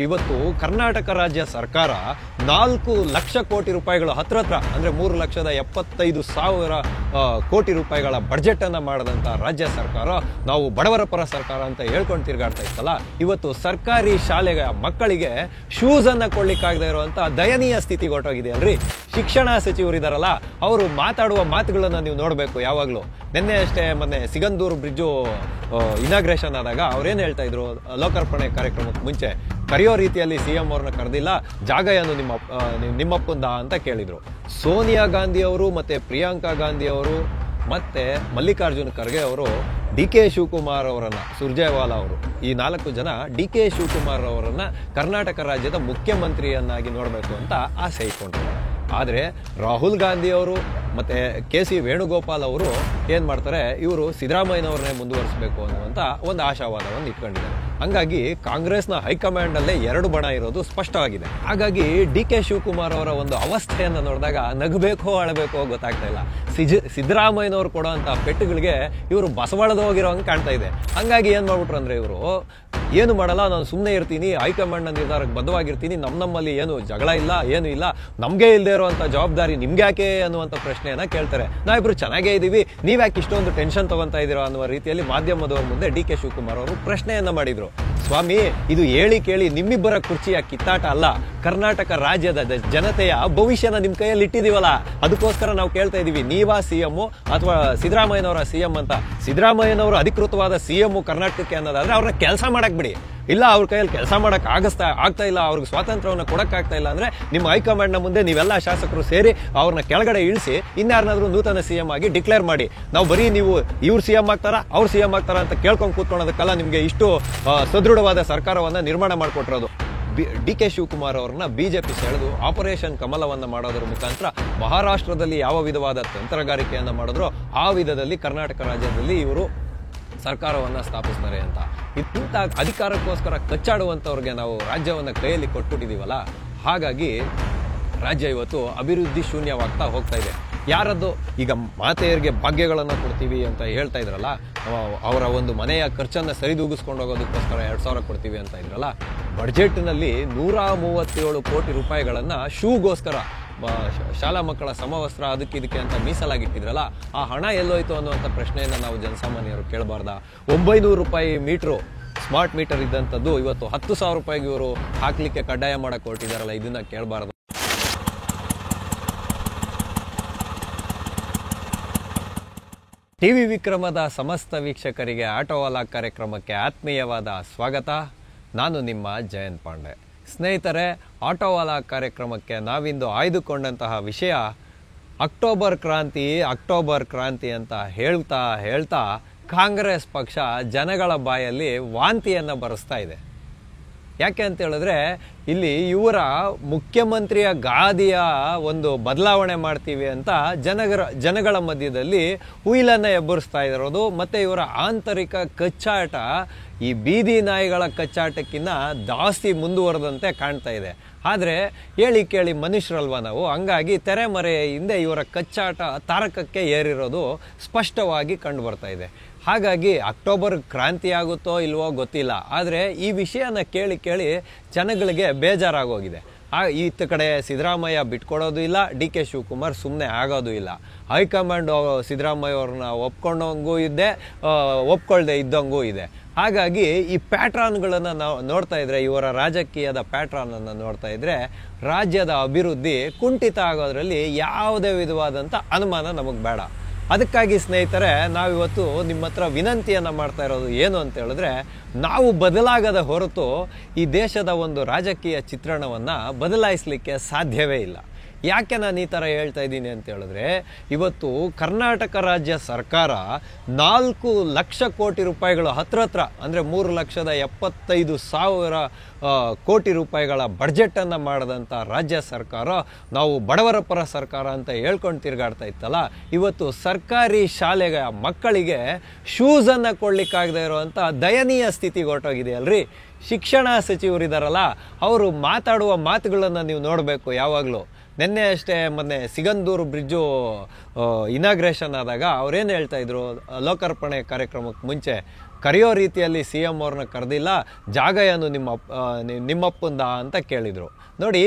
ಇವತ್ತು ಕರ್ನಾಟಕ ರಾಜ್ಯ ಸರ್ಕಾರ 4 ಲಕ್ಷ ಕೋಟಿ ರೂಪಾಯಿಗಳು ಹತ್ರ ಅಂದ್ರೆ 3,75,000 ಕೋಟಿ ರೂಪಾಯಿಗಳ ಬಡ್ಜೆಟ್ ಅನ್ನ ಮಾಡದಂತ ರಾಜ್ಯ ಸರ್ಕಾರ ನಾವು ಬಡವರ ಪರ ಸರ್ಕಾರ ಅಂತ ಹೇಳ್ಕೊಂಡು ತಿರುಗಾಡ್ತಾ ಇತ್ತಲ್ಲ. ಇವತ್ತು ಸರ್ಕಾರಿ ಶಾಲೆಯ ಮಕ್ಕಳಿಗೆ ಶೂಸ್ ಅನ್ನ ಕೊಡ್ಲಿಕ್ಕಾಗದೇ ಇರುವಂತ ದಯನೀಯ ಸ್ಥಿತಿಗೆ ಹೊರಟೋಗಿದೆ ಅಲ್ರಿ. ಶಿಕ್ಷಣ ಸಚಿವರಿದಾರಲ್ಲ, ಅವರು ಮಾತಾಡುವ ಮಾತುಗಳನ್ನ ನೀವು ನೋಡ್ಬೇಕು. ಯಾವಾಗ್ಲೂ ನಿನ್ನೆ ಅಷ್ಟೇ ಮೊನ್ನೆ ಸಿಗಂದೂರು ಬ್ರಿಡ್ಜು ಇನಾಗ್ರೇಷನ್ ಆದಾಗ ಅವ್ರೇನ್ ಹೇಳ್ತಾ ಇದ್ರು, ಲೋಕಾರ್ಪಣೆ ಕಾರ್ಯಕ್ರಮಕ್ಕೆ ಮುಂಚೆ ಕರೆಯೋ ರೀತಿಯಲ್ಲಿ ಸಿಎಂ ಅವ್ರನ್ನ ಕರೆದಿಲ್ಲ, ಜಾಗ ಏನು ನಿಮ್ಮಪ್ಪಂದ ಅಂತ ಕೇಳಿದ್ರು. ಸೋನಿಯಾ ಗಾಂಧಿ ಅವರು ಮತ್ತೆ ಪ್ರಿಯಾಂಕಾ ಗಾಂಧಿ ಅವರು ಮತ್ತೆ ಮಲ್ಲಿಕಾರ್ಜುನ್ ಖರ್ಗೆ ಅವರು ಡಿ.ಕೆ. ಶಿವಕುಮಾರ್ ಅವರನ್ನ, ಸುರ್ಜೇವಾಲಾ ಅವರು, ಈ 4 ಜನ ಡಿ.ಕೆ. ಶಿವಕುಮಾರ್ ಅವರನ್ನ ಕರ್ನಾಟಕ ರಾಜ್ಯದ ಮುಖ್ಯಮಂತ್ರಿಯನ್ನಾಗಿ ನೋಡಬೇಕು ಅಂತ ಆಸೆ ಇಟ್ಕೊಂಡಿದ್ದಾರೆ. ಆದರೆ ರಾಹುಲ್ ಗಾಂಧಿ ಅವರು ಮತ್ತೆ ಕೆ.ಸಿ. ವೇಣುಗೋಪಾಲ್ ಅವರು ಏನ್ ಮಾಡ್ತಾರೆ, ಇವರು ಸಿದ್ದರಾಮಯ್ಯನವ್ರನ್ನೇ ಮುಂದುವರಿಸಬೇಕು ಅನ್ನುವಂತ ಒಂದು ಆಶಾವಾದವನ್ನು ಇಟ್ಕೊಂಡಿದ್ದಾರೆ. ಹಂಗಾಗಿ ಕಾಂಗ್ರೆಸ್ನ ಹೈಕಮಾಂಡ್ ಅಲ್ಲೇ 2 ಬಣ ಇರೋದು ಸ್ಪಷ್ಟವಾಗಿದೆ. ಹಾಗಾಗಿ ಡಿ.ಕೆ. ಶಿವಕುಮಾರ್ ಅವರ ಒಂದು ಅವಸ್ಥೆಯನ್ನು ನೋಡಿದಾಗ ನಗಬೇಕೋ ಅಳಬೇಕೋ ಗೊತ್ತಾಗ್ತಾ ಇಲ್ಲ. ಸಿದ್ದರಾಮಯ್ಯನವ್ರು ಕೊಡುವಂತ ಪೆಟ್ಟುಗಳಿಗೆ ಇವರು ಬಸವಳದ ಹೋಗಿರೋ ಹಂಗೆ ಕಾಣ್ತಾ ಇದೆ. ಹಂಗಾಗಿ ಏನ್ ಮಾಡ್ಬಿಟ್ರು ಅಂದ್ರೆ, ಇವರು ಏನು ಮಾಡಲ್ಲ, ನಾನು ಸುಮ್ಮನೆ ಇರ್ತೀನಿ, ಹೈಕಮಾಂಡ್ ನಿರ್ಧಾರಕ್ಕೆ ಬದ್ಧವಾಗಿರ್ತೀನಿ, ನಮ್ಮಲ್ಲಿ ಏನು ಜಗಳ ಇಲ್ಲ, ಏನು ಇಲ್ಲ, ನಮ್ಗೆ ಇಲ್ಲದೆ ಇರುವಂತ ಜವಾಬ್ದಾರಿ ನಿಮ್ಗೆ ಯಾಕೆ ಅನ್ನುವಂತ ಪ್ರಶ್ನೆಯನ್ನ ಕೇಳ್ತಾರೆ. ನಾವಿಬ್ರು ಚೆನ್ನಾಗೇ ಇದೀವಿ, ನೀವ್ಯಾಕೆ ಇಷ್ಟೊಂದು ಟೆನ್ಷನ್ ತಗೊಂತಾ ಇದೀರೋ ಅನ್ನುವ ರೀತಿಯಲ್ಲಿ ಮಾಧ್ಯಮದವರ ಮುಂದೆ ಡಿ.ಕೆ. ಶಿವಕುಮಾರ್ ಅವರು ಪ್ರಶ್ನೆಯನ್ನ ಮಾಡಿದ್ರು. ಸ್ವಾಮಿ, ಇದು ಹೇಳಿ ಕೇಳಿ ನಿಮ್ಮಿಬ್ಬರ ಕುರ್ಚಿಯ ಕಿತ್ತಾಟ ಅಲ್ಲ, ಕರ್ನಾಟಕ ರಾಜ್ಯದ ಜನತೆಯ ಭವಿಷ್ಯನ ನಿಮ್ ಕೈಯಲ್ಲಿ ಇಟ್ಟಿದೀವಲ್ಲ, ಅದಕ್ಕೋಸ್ಕರ ನಾವು ಕೇಳ್ತಾ ಇದೀವಿ, ನೀವಾ ಸಿಎಂ ಅಥವಾ ಸಿದ್ದರಾಮಯ್ಯನವರ ಸಿಎಂ ಅಂತ. ಸಿದ್ದರಾಮಯ್ಯನವರು ಅಧಿಕೃತವಾದ ಸಿಎಂ ಕರ್ನಾಟಕಕ್ಕೆ ಅನ್ನೋದಾದ್ರೆ ಅವ್ರನ್ನ ಕೆಲಸ ಮಾಡಕ್ ಬಿಡಿ. ಇಲ್ಲ, ಅವ್ರ ಕೈಯಲ್ಲಿ ಕೆಲಸ ಮಾಡಕ್ ಆಗ್ತಾ ಇಲ್ಲ, ಅವ್ರಿಗೆ ಸ್ವಾತಂತ್ರ್ಯವನ್ನು ಕೊಡಕ್ಕಾಗ್ತಾ ಇಲ್ಲ ಅಂದ್ರೆ ನಿಮ್ಮ ಹೈಕಮಾಂಡ್ ನ ಮುಂದೆ ನೀವೆಲ್ಲ ಶಾಸಕರು ಸೇರಿ ಅವ್ರನ್ನ ಕೆಳಗಡೆ ಇಳಿಸಿ ಇನ್ಯಾರನ್ನಾದ್ರೂ ನೂತನ ಸಿಎಂ ಆಗಿ ಡಿಕ್ಲೇರ್ ಮಾಡಿ. ನಾವು ಬರೀ ನೀವು ಇವ್ರು ಸಿಎಂ ಆಗ್ತಾರಾ ಅವ್ರು ಸಿಎಂ ಆಗ್ತಾರಾ ಅಂತ ಕೇಳ್ಕೊಂಡು ಕೂತ್ಕೊಳ್ಳೋದಕ್ಕಲ್ಲ ನಿಮ್ಗೆ ಇಷ್ಟು ಸದೃಢವಾದ ಸರ್ಕಾರವನ್ನ ನಿರ್ಮಾಣ ಮಾಡಿಕೊಟ್ಟಿರೋದು. ಡಿ.ಕೆ. ಶಿವಕುಮಾರ್ ಅವರನ್ನ ಬಿಜೆಪಿ ಸೆಳೆದು ಆಪರೇಷನ್ ಕಮಲವನ್ನ ಮಾಡೋದ್ರ ಮುಖಾಂತರ ಮಹಾರಾಷ್ಟ್ರದಲ್ಲಿ ಯಾವ ವಿಧವಾದ ತಂತ್ರಗಾರಿಕೆಯನ್ನ ಮಾಡಿದ್ರೋ ಆ ವಿಧದಲ್ಲಿ ಕರ್ನಾಟಕ ರಾಜ್ಯದಲ್ಲಿ ಇವರು ಸರ್ಕಾರವನ್ನ ಸ್ಥಾಪಿಸ್ತಾರೆ ಅಂತ. ಇಂಥ ಅಧಿಕಾರಕ್ಕೋಸ್ಕರ ಕಚ್ಚಾಡುವಂತವ್ರಿಗೆ ನಾವು ರಾಜ್ಯವನ್ನ ಕೈಯಲ್ಲಿ ಕೊಟ್ಬಿಟ್ಟಿದೀವಲ್ಲ, ಹಾಗಾಗಿ ರಾಜ್ಯ ಇವತ್ತು ಅಭಿವೃದ್ಧಿ ಶೂನ್ಯವಾಗ್ತಾ ಹೋಗ್ತಾ ಇದೆ. ಯಾರದ್ದು ಈಗ ಮಾತೆಯರಿಗೆ ಭಾಗ್ಯಗಳನ್ನು ಕೊಡ್ತೀವಿ ಅಂತ ಹೇಳ್ತಾ ಇದ್ರಲ್ಲ, ಅವರ ಒಂದು ಮನೆಯ ಖರ್ಚನ್ನ ಸರಿದೂಗಿಸ್ಕೊಂಡು ಹೋಗೋದಕ್ಕೋಸ್ಕರ 2,000 ಕೊಡ್ತೀವಿ ಅಂತ ಇದ್ರಲ್ಲ, ಬಡ್ಜೆಟ್ನಲ್ಲಿ 137 ಕೋಟಿ ರೂಪಾಯಿಗಳನ್ನ ಶೂಗೋಸ್ಕರ, ಶಾಲಾ ಮಕ್ಕಳ ಸಮವಸ್ತ್ರ ಇದಕ್ಕೆ ಅಂತ ಮೀಸಲಾಗಿಟ್ಟಿದ್ರಲ್ಲ, ಆ ಹಣ ಎಲ್ಲೋಯ್ತು ಅನ್ನುವಂಥ ಪ್ರಶ್ನೆಯನ್ನ ನಾವು ಜನಸಾಮಾನ್ಯರು ಕೇಳಬಾರ್ದ? 900 ರೂಪಾಯಿ ಮೀಟ್ರು, ಸ್ಮಾರ್ಟ್ ಮೀಟರ್ ಇದ್ದಂಥದ್ದು ಇವತ್ತು 10,000 ರೂಪಾಯಿಗೆ ಇವರು ಹಾಕ್ಲಿಕ್ಕೆ ಕಡ್ಡಾಯ ಮಾಡಕ್ ಹೊರಟಿದಾರಲ್ಲ, ಇದನ್ನ ಕೇಳಬಾರ್ದು. ಟಿವಿ ವಿಕ್ರಮದ ಸಮಸ್ತ ವೀಕ್ಷಕರಿಗೆ ಆಟೋವಾಲಾ ಕಾರ್ಯಕ್ರಮಕ್ಕೆ ಆತ್ಮೀಯವಾದ ಸ್ವಾಗತ. ನಾನು ನಿಮ್ಮ ಜಯಂತ್ ಪಾಂಡೆ. ಸ್ನೇಹಿತರೆ, ಆಟೋವಾಲಾ ಕಾರ್ಯಕ್ರಮಕ್ಕೆ ನಾವಿಂದು ಆಯ್ದುಕೊಂಡಂತಹ ವಿಷಯ ಅಕ್ಟೋಬರ್ ಕ್ರಾಂತಿ ಅಂತ ಹೇಳ್ತಾ ಕಾಂಗ್ರೆಸ್ ಪಕ್ಷ ಜನಗಳ ಬಾಯಲ್ಲಿ ವಾಂತಿಯನ್ನು ಬರೆಸ್ತಾ ಇದೆ. ಯಾಕೆ ಅಂತ ಹೇಳಿದ್ರೆ, ಇಲ್ಲಿ ಇವರ ಮುಖ್ಯಮಂತ್ರಿಯ ಗಾದಿಯ ಒಂದು ಬದಲಾವಣೆ ಮಾಡ್ತೀವಿ ಅಂತ ಜನಗಳ ಮಧ್ಯದಲ್ಲಿ ಹುಯಿಲನ್ನ ಎಬ್ಬರಿಸ್ತಾ ಇರೋದು, ಮತ್ತೆ ಇವರ ಆಂತರಿಕ ಕಚ್ಚಾಟ ಈ ಬೀದಿ ನಾಯಿಗಳ ಕಚ್ಚಾಟಕ್ಕಿಂತ ಜಾಸ್ತಿ ಮುಂದುವರೆದಂತೆ ಕಾಣ್ತಾ ಇದೆ. ಆದರೆ ಹೇಳಿ ಕೇಳಿ ಮನುಷ್ಯರಲ್ವಾ ನಾವು, ಹಂಗಾಗಿ ತೆರೆಮರೆಯ ಹಿಂದೆ ಇವರ ಕಚ್ಚಾಟ ತಾರಕಕ್ಕೆ ಏರಿರೋದು ಸ್ಪಷ್ಟವಾಗಿ ಕಂಡು ಬರ್ತಾ ಇದೆ. ಹಾಗಾಗಿ ಅಕ್ಟೋಬರ್ ಕ್ರಾಂತಿ ಆಗುತ್ತೋ ಇಲ್ವೋ ಗೊತ್ತಿಲ್ಲ, ಆದರೆ ಈ ವಿಷಯನ ಕೇಳಿ ಜನಗಳಿಗೆ ಬೇಜಾರಾಗೋಗಿದೆ. ಈತ ಕಡೆ ಸಿದ್ದರಾಮಯ್ಯ ಬಿಟ್ಕೊಡೋದು ಇಲ್ಲ, ಡಿ.ಕೆ. ಶಿವಕುಮಾರ್ ಸುಮ್ಮನೆ ಆಗೋದು ಇಲ್ಲ. ಹೈಕಮಾಂಡ್ ಸಿದ್ದರಾಮಯ್ಯ ಅವ್ರನ್ನ ಒಪ್ಕೊಂಡಂಗೂ ಇದೆ, ಒಪ್ಕೊಳ್ದೆ ಇದ್ದಂಗೂ ಇದೆ. ಹಾಗಾಗಿ ಈ ಪ್ಯಾಟ್ರನ್ಗಳನ್ನು ನಾವು ನೋಡ್ತಾ ಇದ್ರೆ, ಇವರ ರಾಜಕೀಯದ ಪ್ಯಾಟ್ರನ್ ಅನ್ನು ನೋಡ್ತಾ ಇದ್ರೆ, ರಾಜ್ಯದ ಅಭಿವೃದ್ಧಿ ಕುಂಠಿತ ಆಗೋದ್ರಲ್ಲಿ ಯಾವುದೇ ವಿಧವಾದಂಥ ಅನುಮಾನ ನಮಗೆ ಬೇಡ. ಅದಕ್ಕಾಗಿ ಸ್ನೇಹಿತರೆ, ನಾವಿವತ್ತು ನಿಮ್ಮ ಹತ್ರ ವಿನಂತಿಯನ್ನು ಮಾಡ್ತಾ ಇರೋದು ಏನು ಅಂತ ಹೇಳಿದ್ರೆ, ನಾವು ಬದಲಾಗದ ಹೊರತು ಈ ದೇಶದ ಒಂದು ರಾಜಕೀಯ ಚಿತ್ರಣವನ್ನು ಬದಲಾಯಿಸಲಿಕ್ಕೆ ಸಾಧ್ಯವೇ ಇಲ್ಲ. ಯಾಕೆ ನಾನು ಈ ಥರ ಹೇಳ್ತಾ ಇದ್ದೀನಿ ಅಂತ ಹೇಳಿದ್ರೆ, ಇವತ್ತು ಕರ್ನಾಟಕ ರಾಜ್ಯ ಸರ್ಕಾರ 4 ಲಕ್ಷ ಕೋಟಿ ರೂಪಾಯಿಗಳು ಹತ್ರ ಅಂದರೆ 3,75,000 ಕೋಟಿ ರೂಪಾಯಿಗಳ ಬಡ್ಜೆಟನ್ನು ಮಾಡದಂಥ ರಾಜ್ಯ ಸರ್ಕಾರ ನಾವು ಬಡವರ ಪರ ಸರ್ಕಾರ ಅಂತ ಹೇಳ್ಕೊಂಡು ತಿರುಗಾಡ್ತಾ ಇತ್ತಲ್ಲ, ಇವತ್ತು ಸರ್ಕಾರಿ ಶಾಲೆಯ ಮಕ್ಕಳಿಗೆ ಶೂಸನ್ನು ಕೊಡ್ಲಿಕ್ಕಾಗದೇ ಇರುವಂಥ ದಯನೀಯ ಸ್ಥಿತಿಗೆ ಹೊರಟೋಗಿದೆ ಅಲ್ರಿ. ಶಿಕ್ಷಣ ಸಚಿವರಿದಾರಲ್ಲ, ಅವರು ಮಾತಾಡುವ ಮಾತುಗಳನ್ನು ನೀವು ನೋಡಬೇಕು. ಯಾವಾಗಲೂ ನಿನ್ನೆ ಅಷ್ಟೇ ಮೊನ್ನೆ ಸಿಗಂದೂರು ಬ್ರಿಡ್ಜು ಇನಾಗ್ರೇಷನ್ ಆದಾಗ ಅವ್ರೇನು ಹೇಳ್ತಾ ಇದ್ರು, ಲೋಕಾರ್ಪಣೆ ಕಾರ್ಯಕ್ರಮಕ್ಕೆ ಮುಂಚೆ ಕರೆಯೋ ರೀತಿಯಲ್ಲಿ ಸಿ ಎಂ ಅವ್ರನ್ನ ಕರೆದಿಲ್ಲ, ಜಾಗ ಏನು ನಿಮ್ಮಪ್ಪಂದ ಅಂತ ಕೇಳಿದರು. ನೋಡಿ,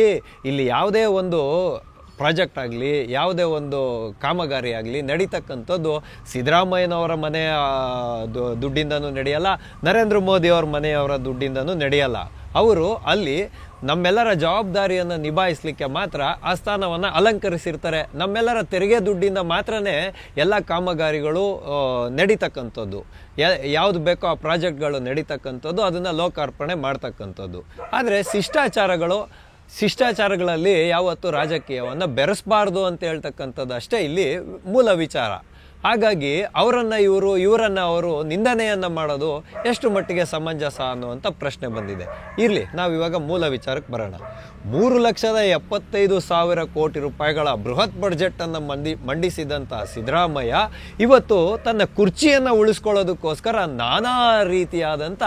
ಇಲ್ಲಿ ಯಾವುದೇ ಒಂದು ಪ್ರಾಜೆಕ್ಟ್ ಆಗಲಿ, ಯಾವುದೇ ಒಂದು ಕಾಮಗಾರಿ ಆಗಲಿ ನಡೀತಕ್ಕಂಥದ್ದು ಸಿದ್ದರಾಮಯ್ಯನವರ ಮನೆಯ ದುಡ್ಡಿಂದನೂ ನಡೆಯಲ್ಲ, ನರೇಂದ್ರ ಮೋದಿಯವ್ರ ಮನೆಯವರ ದುಡ್ಡಿಂದನೂ ನಡೆಯಲ್ಲ. ಅವರು ಅಲ್ಲಿ ನಮ್ಮೆಲ್ಲರ ಜವಾಬ್ದಾರಿಯನ್ನು ನಿಭಾಯಿಸಲಿಕ್ಕೆ ಮಾತ್ರ ಆ ಸ್ಥಾನವನ್ನು ಅಲಂಕರಿಸಿರ್ತಾರೆ. ನಮ್ಮೆಲ್ಲರ ತೆರಿಗೆ ದುಡ್ಡಿಂದ ಮಾತ್ರನೇ ಎಲ್ಲ ಕಾಮಗಾರಿಗಳು ನಡೀತಕ್ಕಂಥದ್ದು, ಯಾವುದು ಬೇಕೋ ಆ ಪ್ರಾಜೆಕ್ಟ್ಗಳು ನಡೀತಕ್ಕಂಥದ್ದು, ಅದನ್ನು ಲೋಕಾರ್ಪಣೆ ಮಾಡ್ತಕ್ಕಂಥದ್ದು. ಆದರೆ ಶಿಷ್ಟಾಚಾರಗಳಲ್ಲಿ ಯಾವತ್ತೂ ರಾಜಕೀಯವನ್ನು ಬೆರೆಸಬಾರ್ದು ಅಂತ ಹೇಳ್ತಕ್ಕಂಥದ್ದು ಅಷ್ಟೇ ಇಲ್ಲಿ ಮೂಲ ವಿಚಾರ. ಹಾಗಾಗಿ ಇವರನ್ನು ಅವರು ನಿಂದನೆಯನ್ನು ಮಾಡೋದು ಎಷ್ಟು ಮಟ್ಟಿಗೆ ಸಮಂಜಸ ಅನ್ನುವಂಥ ಪ್ರಶ್ನೆ ಬಂದಿದೆ. ಇರಲಿ, ನಾವಿವಾಗ ಮೂಲ ವಿಚಾರಕ್ಕೆ ಬರೋಣ. 3,75,000 ಕೋಟಿ ರೂಪಾಯಿಗಳ ಬೃಹತ್ ಬಡ್ಜೆಟನ್ನು ಮಂಡಿಸಿದಂಥ ಸಿದ್ದರಾಮಯ್ಯ ಇವತ್ತು ತನ್ನ ಕುರ್ಚಿಯನ್ನು ಉಳಿಸ್ಕೊಳ್ಳೋದಕ್ಕೋಸ್ಕರ ನಾನಾ ರೀತಿಯಾದಂಥ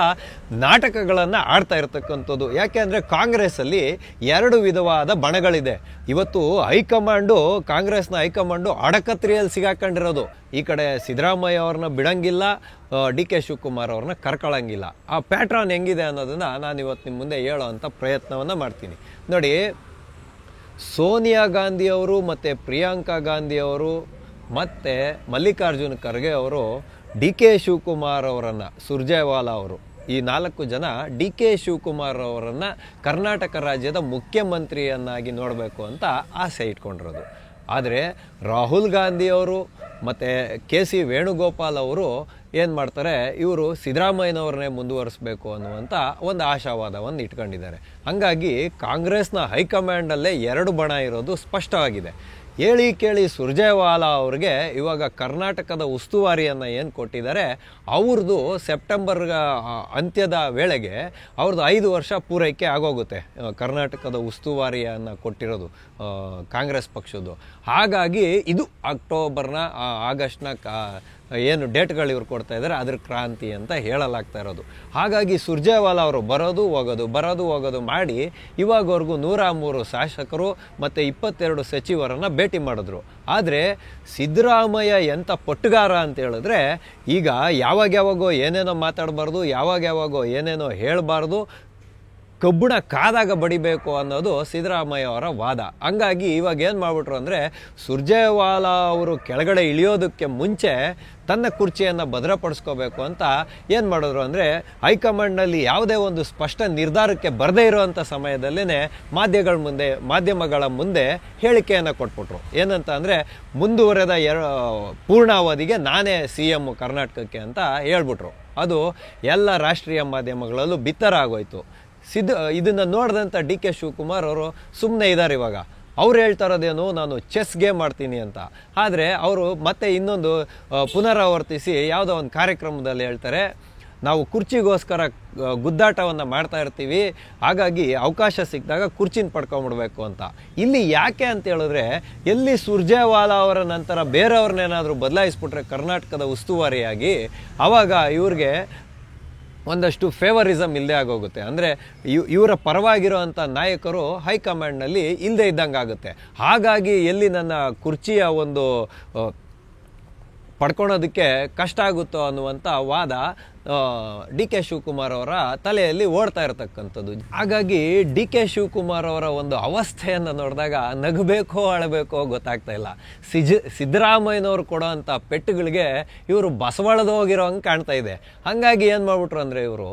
ನಾಟಕಗಳನ್ನು ಆಡ್ತಾ ಇರತಕ್ಕಂಥದ್ದು. ಯಾಕೆ ಕಾಂಗ್ರೆಸ್ಸಲ್ಲಿ 2 ವಿಧವಾದ ಬಣಗಳಿದೆ. ಇವತ್ತು ಕಾಂಗ್ರೆಸ್ನ ಹೈಕಮಾಂಡು ಅಡಕತ್ರಿಯಲ್ಲಿ ಸಿಗಾಕೊಂಡಿರೋದು. ಈ ಕಡೆ ಸಿದ್ದರಾಮಯ್ಯ ಅವ್ರನ್ನ ಬಿಡಂಗಿಲ್ಲ, ಡಿ ಕೆ ಶಿವಕುಮಾರ್ ಅವ್ರನ್ನ ಕರ್ಕೊಳ್ಳಂಗಿಲ್ಲ. ಆ ಪ್ಯಾಟ್ರನ್ ಹೆಂಗಿದೆ ಅನ್ನೋದನ್ನು ನಾನು ಇವತ್ತು ನಿಮ್ಮ ಮುಂದೆ ಹೇಳೋ ಅಂಥ ಪ್ರಯತ್ನವನ್ನು ಮಾಡ್ತೀನಿ. ನೋಡಿ, ಸೋನಿಯಾ ಗಾಂಧಿಯವರು ಮತ್ತು ಪ್ರಿಯಾಂಕಾ ಗಾಂಧಿಯವರು ಮತ್ತು ಮಲ್ಲಿಕಾರ್ಜುನ್ ಖರ್ಗೆ ಅವರು ಡಿ ಕೆ ಶಿವಕುಮಾರ್ ಅವರನ್ನು, ಸುರ್ಜೇವಾಲಾ ಅವರು, ಈ 4 ಜನ ಡಿ ಕೆ ಶಿವಕುಮಾರ್ ಅವರನ್ನು ಕರ್ನಾಟಕ ರಾಜ್ಯದ ಮುಖ್ಯಮಂತ್ರಿಯನ್ನಾಗಿ ನೋಡಬೇಕು ಅಂತ ಆಸೆ ಇಟ್ಕೊಂಡಿರೋದು. ಆದರೆ ರಾಹುಲ್ ಗಾಂಧಿಯವರು ಮತ್ತು ಕೆ ಸಿ ವೇಣುಗೋಪಾಲ್ ಅವರು ಏನು ಮಾಡ್ತಾರೆ, ಇವರು ಸಿದ್ದರಾಮಯ್ಯನವ್ರನ್ನೇ ಮುಂದುವರಿಸಬೇಕು ಅನ್ನುವಂಥ ಒಂದು ಆಶಾವಾದವನ್ನು ಇಟ್ಕೊಂಡಿದ್ದಾರೆ. ಹಾಗಾಗಿ ಕಾಂಗ್ರೆಸ್ನ ಹೈಕಮಾಂಡಲ್ಲೇ 2 ಬಣ ಇರೋದು ಸ್ಪಷ್ಟವಾಗಿದೆ. ಹೇಳಿ ಕೇಳಿ ಸುರ್ಜೇವಾಲಾ ಅವ್ರಿಗೆ ಇವಾಗ ಕರ್ನಾಟಕದ ಉಸ್ತುವಾರಿಯನ್ನು ಏನು ಕೊಟ್ಟಿದ್ದಾರೆ, ಅವ್ರದ್ದು ಸೆಪ್ಟೆಂಬರ್ ಅಂತ್ಯದ ವೇಳೆಗೆ ಅವ್ರದ್ದು 5 ವರ್ಷ ಪೂರೈಕೆ ಆಗೋಗುತ್ತೆ ಕರ್ನಾಟಕದ ಉಸ್ತುವಾರಿಯನ್ನು ಕೊಟ್ಟಿರೋದು ಕಾಂಗ್ರೆಸ್ ಪಕ್ಷದ್ದು. ಹಾಗಾಗಿ ಇದು ಆಗಸ್ಟ್ನ ಏನು ಡೇಟ್ಗಳು ಇವ್ರು ಕೊಡ್ತಾ ಇದ್ದಾರೆ ಅದ್ರ ಕ್ರಾಂತಿ ಅಂತ ಹೇಳಲಾಗ್ತಾ ಇರೋದು. ಹಾಗಾಗಿ ಸುರ್ಜೇವಾಲಾ ಅವರು ಬರೋದು ಹೋಗೋದು ಮಾಡಿ ಇವಾಗವರೆಗೂ 103 ಶಾಸಕರು ಮತ್ತು 22 ಸಚಿವರನ್ನು ಭೇಟಿ ಮಾಡಿದ್ರು. ಆದರೆ ಸಿದ್ದರಾಮಯ್ಯ ಎಂಥ ಪೊಟ್ಟುಗಾರ ಅಂತ ಹೇಳಿದ್ರೆ, ಈಗ ಯಾವಾಗೋ ಏನೇನೋ ಮಾತಾಡಬಾರ್ದು, ಯಾವಾಗೋ ಏನೇನೋ ಹೇಳಬಾರ್ದು, ಕಬ್ಬುಣ ಕಾದಾಗ ಬಡಿಬೇಕು ಅನ್ನೋದು ಸಿದ್ದರಾಮಯ್ಯ ಅವರ ವಾದ. ಹಂಗಾಗಿ ಇವಾಗ ಏನು ಮಾಡ್ಬಿಟ್ರು ಅಂದರೆ, ಸುರ್ಜೇವಾಲಾ ಅವರು ಕೆಳಗಡೆ ಇಳಿಯೋದಕ್ಕೆ ಮುಂಚೆ ತನ್ನ ಕುರ್ಚಿಯನ್ನು ಭದ್ರಪಡಿಸ್ಕೋಬೇಕು ಅಂತ ಏನು ಮಾಡಿದ್ರು ಅಂದರೆ, ಹೈಕಮಾಂಡ್ನಲ್ಲಿ ಯಾವುದೇ ಒಂದು ಸ್ಪಷ್ಟ ನಿರ್ಧಾರಕ್ಕೆ ಬರದೇ ಇರುವಂಥ ಸಮಯದಲ್ಲೇ ಮಾಧ್ಯಮಗಳ ಮುಂದೆ ಹೇಳಿಕೆಯನ್ನು ಕೊಟ್ಬಿಟ್ರು. ಏನಂತ ಅಂದರೆ, ಮುಂದುವರೆದ ಪೂರ್ಣಾವಧಿಗೆ ನಾನೇ CM ಕರ್ನಾಟಕಕ್ಕೆ ಅಂತ ಹೇಳ್ಬಿಟ್ರು. ಅದು ಎಲ್ಲ ರಾಷ್ಟ್ರೀಯ ಮಾಧ್ಯಮಗಳಲ್ಲೂ ಬಿತ್ತರ ಆಗೋಯ್ತು. ಇದನ್ನು ನೋಡಿದಂಥ ಡಿ ಕೆ ಶಿವಕುಮಾರ್ ಅವರು ಸುಮ್ಮನೆ ಇದ್ದಾರೆ. ಇವಾಗ ಅವ್ರು ಹೇಳ್ತಾ ಇರೋದೇನು, ನಾನು ಚೆಸ್ ಗೇಮ್ ಮಾಡ್ತೀನಿ ಅಂತ. ಆದರೆ ಅವರು ಮತ್ತೆ ಇನ್ನೊಂದು ಪುನರಾವರ್ತಿಸಿ ಯಾವುದೋ ಒಂದು ಕಾರ್ಯಕ್ರಮದಲ್ಲಿ ಹೇಳ್ತಾರೆ, ನಾವು ಕುರ್ಚಿಗೋಸ್ಕರ ಗುದ್ದಾಟವನ್ನು ಮಾಡ್ತಾ ಇರ್ತೀವಿ, ಹಾಗಾಗಿ ಅವಕಾಶ ಸಿಕ್ಕಿದಾಗ ಕುರ್ಚಿನ ಪಡ್ಕೊಂಬಿಡ್ಬೇಕು ಅಂತ. ಇಲ್ಲಿ ಯಾಕೆ ಅಂತ ಹೇಳಿದ್ರೆ, ಎಲ್ಲಿ ಸುರ್ಜೇವಾಲಾ ಅವರ ನಂತರ ಬೇರೆಯವ್ರನ್ನೇನಾದರೂ ಬದಲಾಯಿಸ್ಬಿಟ್ರೆ ಕರ್ನಾಟಕದ ಉಸ್ತುವಾರಿಯಾಗಿ, ಆವಾಗ ಇವ್ರಿಗೆ ಒಂದಷ್ಟು ಫೇವರಿಸಮ್ ಇಲ್ಲದೆ ಆಗೋಗುತ್ತೆ. ಅಂದರೆ ಇವರ ಪರವಾಗಿರೋವಂಥ ನಾಯಕರು ಹೈಕಮಾಂಡ್ನಲ್ಲಿ ಇಲ್ಲದೆ ಇದ್ದಂಗೆ ಆಗುತ್ತೆ. ಹಾಗಾಗಿ ಎಲ್ಲಿ ನನ್ನ ಕುರ್ಚಿಯ ಒಂದು ಪಡ್ಕೊಳೋದಕ್ಕೆ ಕಷ್ಟ ಆಗುತ್ತೋ ಅನ್ನುವಂಥ ವಾದ ಡಿ ಕೆ ಶಿವಕುಮಾರ್ ಅವರ ತಲೆಯಲ್ಲಿ ಓಡ್ತಾ ಇರತಕ್ಕಂಥದ್ದು. ಹಾಗಾಗಿ ಡಿ ಕೆ ಶಿವಕುಮಾರ್ ಅವರ ಒಂದು ಅವಸ್ಥೆಯನ್ನು ನೋಡಿದಾಗ ನಗಬೇಕೋ ಅಳಬೇಕೋ ಗೊತ್ತಾಗ್ತಾ ಇಲ್ಲ. ಸಿದ್ದರಾಮಯ್ಯನವ್ರು ಕೊಡೋ ಅಂಥ ಪೆಟ್ಟುಗಳಿಗೆ ಇವರು ಬಸವಳದು ಹೋಗಿರೋ ಹಂಗೆ ಕಾಣ್ತಾ ಇದೆ. ಹಾಗಾಗಿ ಏನು ಮಾಡ್ಬಿಟ್ರು ಅಂದರೆ, ಇವರು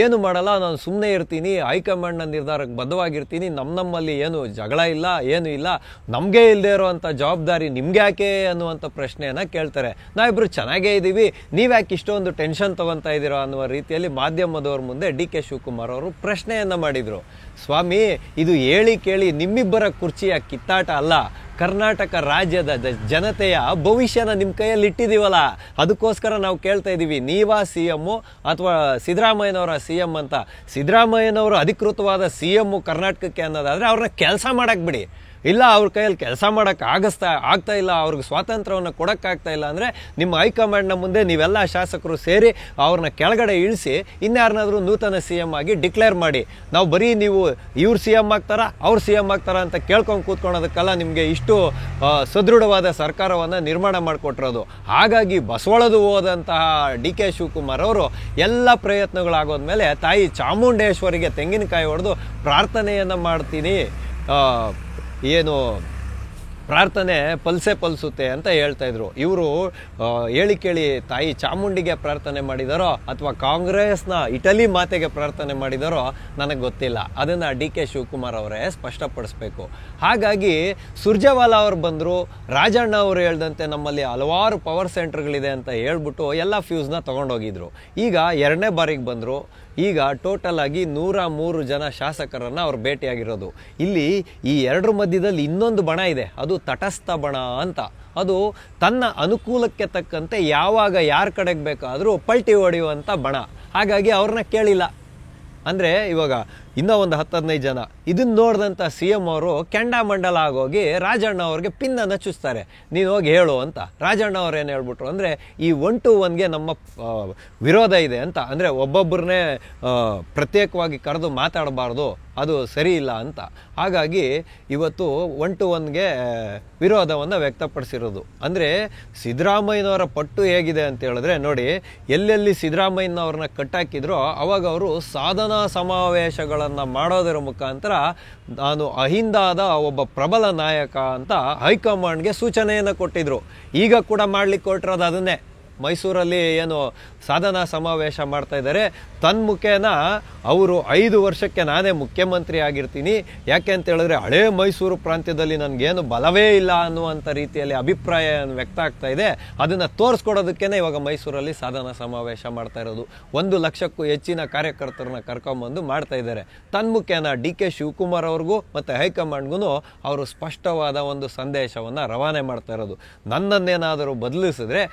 ಏನು ಮಾಡಲ್ಲ, ನಾನು ಸುಮ್ಮನೆ ಇರ್ತೀನಿ, ಹೈಕಮಾಂಡ್ನ ನಿರ್ಧಾರಕ್ಕೆ ಬದ್ಧವಾಗಿರ್ತೀನಿ, ನಮ್ಮಲ್ಲಿ ಏನು ಜಗಳ ಇಲ್ಲ, ಏನು ಇಲ್ಲ, ನಮಗೆ ಇಲ್ಲದೆ ಇರೋವಂಥ ಜವಾಬ್ದಾರಿ ನಿಮ್ಗೆ ಯಾಕೆ ಅನ್ನುವಂಥ ಪ್ರಶ್ನೆಯನ್ನು ಕೇಳ್ತಾರೆ. ನಾವಿಬ್ಬರು ಚೆನ್ನಾಗೇ ಇದ್ದೀವಿ, ನೀವ್ಯಾಕೆ ಇಷ್ಟೊಂದು ಟೆನ್ಷನ್ ತೊಗೊತಾ ಇದ್ದೀರೋ ಅನ್ನುವ ರೀತಿಯಲ್ಲಿ ಮಾಧ್ಯಮದವ್ರ ಮುಂದೆ ಡಿ ಕೆ ಶಿವಕುಮಾರ್ ಅವರು ಪ್ರಶ್ನೆಯನ್ನು ಮಾಡಿದರು. ಸ್ವಾಮಿ, ಇದು ಹೇಳಿ ಕೇಳಿ ನಿಮ್ಮಿಬ್ಬರ ಕುರ್ಚಿಯ ಕಿತ್ತಾಟ ಅಲ್ಲ, ಕರ್ನಾಟಕ ರಾಜ್ಯದ ಜನತೆಯ ಭವಿಷ್ಯನ ನಿಮ್ಮ ಕೈಯಲ್ಲಿ ಇಟ್ಟಿದ್ದೀವಲ್ಲ, ಅದಕ್ಕೋಸ್ಕರ ನಾವು ಕೇಳ್ತಾ ಇದ್ದೀವಿ, ನೀವಾ CM ಅಥವಾ ಸಿದ್ದರಾಮಯ್ಯನವರ CM ಅಂತ. ಸಿದ್ದರಾಮಯ್ಯನವರು ಅಧಿಕೃತವಾದ CM ಕರ್ನಾಟಕಕ್ಕೆ ಅನ್ನೋದಾದರೆ ಅವ್ರನ್ನ ಕೆಲಸ ಮಾಡಕ್ಕೆ ಬಿಡಿ. ಇಲ್ಲ ಅವ್ರ ಕೈಯಲ್ಲಿ ಕೆಲಸ ಮಾಡೋಕ್ಕೆ ಆಗ್ತಾ ಇಲ್ಲ, ಅವ್ರಿಗೆ ಸ್ವಾತಂತ್ರ್ಯವನ್ನು ಕೊಡೋಕ್ಕಾಗ್ತಾ ಇಲ್ಲ ಅಂದರೆ ನಿಮ್ಮ ಹೈಕಮಾಂಡ್ನ ಮುಂದೆ ನೀವೆಲ್ಲ ಶಾಸಕರು ಸೇರಿ ಅವ್ರನ್ನ ಕೆಳಗಡೆ ಇಳಿಸಿ ಇನ್ಯಾರನ್ನಾದರೂ ನೂತನ CM ಆಗಿ ಡಿಕ್ಲೇರ್ ಮಾಡಿ. ನಾವು ಬರೀ ನೀವು ಇವ್ರು CM ಆಗ್ತಾರಾ ಅವ್ರು CM ಆಗ್ತಾರಾ ಅಂತ ಕೇಳ್ಕೊಂಡು ಕೂತ್ಕೊಳ್ಳೋದಕ್ಕೆಲ್ಲ ನಿಮಗೆ ಇಷ್ಟು ಸದೃಢವಾದ ಸರ್ಕಾರವನ್ನು ನಿರ್ಮಾಣ ಮಾಡಿಕೊಟ್ಟಿರೋದು. ಹಾಗಾಗಿ ಬಸವಳದು ಹೋದಂತಹ DK ಶಿವಕುಮಾರ್ ಅವರು ಎಲ್ಲ ಪ್ರಯತ್ನಗಳಾಗೋದ್ಮೇಲೆ ತಾಯಿ ಚಾಮುಂಡೇಶ್ವರಿಗೆ ತೆಂಗಿನಕಾಯಿ ಹೊಡೆದು ಪ್ರಾರ್ಥನೆಯನ್ನು ಮಾಡ್ತೀನಿ, ಏನು ಪ್ರಾರ್ಥನೆ ಫಲಿಸುತ್ತೆ ಅಂತ ಹೇಳ್ತಾ ಇದ್ರು. ಇವರು ಹೇಳಿ ಕೇಳಿ ತಾಯಿ ಚಾಮುಂಡಿಗೆ ಪ್ರಾರ್ಥನೆ ಮಾಡಿದಾರೋ ಅಥವಾ ಕಾಂಗ್ರೆಸ್ನ ಇಟಲಿ ಮಾತೆಗೆ ಪ್ರಾರ್ಥನೆ ಮಾಡಿದಾರೋ ನನಗೆ ಗೊತ್ತಿಲ್ಲ. ಅದನ್ನು DK ಶಿವಕುಮಾರ್ ಅವರೇ ಸ್ಪಷ್ಟಪಡಿಸ್ಬೇಕು. ಹಾಗಾಗಿ ಸುರ್ಜೇವಾಲಾ ಅವರು ಬಂದರು, ರಾಜಣ್ಣ ಅವರು ಹೇಳ್ದಂತೆ ನಮ್ಮಲ್ಲಿ ಹಲವಾರು ಪವರ್ ಸೆಂಟರ್ಗಳಿದೆ ಅಂತ ಹೇಳ್ಬಿಟ್ಟು ಎಲ್ಲ ಫ್ಯೂಸ್ನ ತೊಗೊಂಡೋಗಿದ್ರು. ಈಗ 2ನೇ ಬಾರಿಗೆ ಬಂದರು. ಈಗ ಟೋಟಲ್ ಆಗಿ 103 ಜನ ಶಾಸಕರನ್ನು ಅವ್ರು ಭೇಟಿಯಾಗಿರೋದು. ಇಲ್ಲಿ ಈ 2 ಮಧ್ಯದಲ್ಲಿ ಇನ್ನೊಂದು ಬಣ ಇದೆ, ಅದು ತಟಸ್ಥ ಬಣ ಅಂತ. ಅದು ತನ್ನ ಅನುಕೂಲಕ್ಕೆ ತಕ್ಕಂತೆ ಯಾವಾಗ ಯಾರ ಕಡೆಗೆ ಬೇಕಾದರೂ ಪಲ್ಟಿ ಹೊಡೆಯುವಂಥ ಬಣ. ಹಾಗಾಗಿ ಅವ್ರನ್ನ ಕೇಳಿಲ್ಲ. ಅಂದರೆ ಇವಾಗ ಇನ್ನೂ ಒಂದು 10-15 ಜನ ಇದನ್ನು ನೋಡಿದಂಥ CM ಅವರು ಕೆಂಡಾಮಂಡಲ ಆಗೋಗಿ ರಾಜಣ್ಣ ಅವ್ರಿಗೆ ಪಿನ್ನನ್ನು ಚುಚ್ತಾರೆ, ನೀನು ಹೋಗಿ ಹೇಳು ಅಂತ. ರಾಜಣ್ಣ ಅವ್ರು ಏನು ಹೇಳ್ಬಿಟ್ರು ಅಂದರೆ ಈ 1 to 1ಗೆ ನಮ್ಮ ವಿರೋಧ ಇದೆ ಅಂತ. ಅಂದರೆ ಒಬ್ಬೊಬ್ಬರನ್ನೇ ಪ್ರತ್ಯೇಕವಾಗಿ ಕರೆದು ಮಾತಾಡಬಾರ್ದು, ಅದು ಸರಿ ಇಲ್ಲ ಅಂತ. ಹಾಗಾಗಿ ಇವತ್ತು 1 to 1ಗೆ ವಿರೋಧವನ್ನು ವ್ಯಕ್ತಪಡಿಸಿರೋದು. ಅಂದರೆ ಸಿದ್ದರಾಮಯ್ಯನವರ ಪಟ್ಟು ಹೇಗಿದೆ ಅಂತ ಹೇಳಿದ್ರೆ ನೋಡಿ, ಎಲ್ಲೆಲ್ಲಿ ಸಿದ್ದರಾಮಯ್ಯನವ್ರನ್ನ ಕಟ್ಟಾಕಿದ್ರೋ ಅವಾಗ ಅವರು ಸಾಧನಾ ಸಮಾವೇಶಗಳನ್ನು ಮಾಡೋದರ ಮುಖಾಂತರ ನಾನು ಅಹಿಂದಾದ ಒಬ್ಬ ಪ್ರಬಲ ನಾಯಕ ಅಂತ ಹೈಕಮಾಂಡ್ಗೆ ಸೂಚನೆಯನ್ನು ಕೊಟ್ಟಿದ್ರು. ಈಗ ಕೂಡ ಮಾಡ್ಲಿಕ್ಕೆ ಕೊಟ್ಟಿರೋದು ಅದನ್ನೇ. ಮೈಸೂರಲ್ಲಿ ಏನು ಸಾಧನಾ ಸಮಾವೇಶ ಮಾಡ್ತಾ ಇದ್ದಾರೆ, ತನ್ಮುಖೇನ ಅವರು 5 ವರ್ಷಕ್ಕೆ ನಾನೇ ಮುಖ್ಯಮಂತ್ರಿ ಆಗಿರ್ತೀನಿ, ಯಾಕೆ ಅಂತ ಹೇಳಿದ್ರೆ ಹಳೇ ಮೈಸೂರು ಪ್ರಾಂತ್ಯದಲ್ಲಿ ನನಗೇನು ಬಲವೇ ಇಲ್ಲ ಅನ್ನುವಂಥ ರೀತಿಯಲ್ಲಿ ಅಭಿಪ್ರಾಯ ವ್ಯಕ್ತ ಆಗ್ತಾ ಇದೆ. ಅದನ್ನು ತೋರಿಸ್ಕೊಡೋದಕ್ಕೇ ಇವಾಗ ಮೈಸೂರಲ್ಲಿ ಸಾಧನಾ ಸಮಾವೇಶ ಮಾಡ್ತಾ ಇರೋದು. 1 ಲಕ್ಷಕ್ಕೂ ಹೆಚ್ಚಿನ ಕಾರ್ಯಕರ್ತರನ್ನ ಕರ್ಕೊಂಬಂದು ಮಾಡ್ತಾ ಇದ್ದಾರೆ. ತನ್ಮುಖೇನ DK ಶಿವಕುಮಾರ್ ಅವ್ರಿಗೂ ಮತ್ತು ಹೈಕಮಾಂಡ್ಗೂ ಅವರು ಸ್ಪಷ್ಟವಾದ ಒಂದು ಸಂದೇಶವನ್ನು ರವಾನೆ ಮಾಡ್ತಾ ಇರೋದು. ನನ್ನನ್ನೇನಾದರೂ ಬದಲಿಸಿದ್ರೆ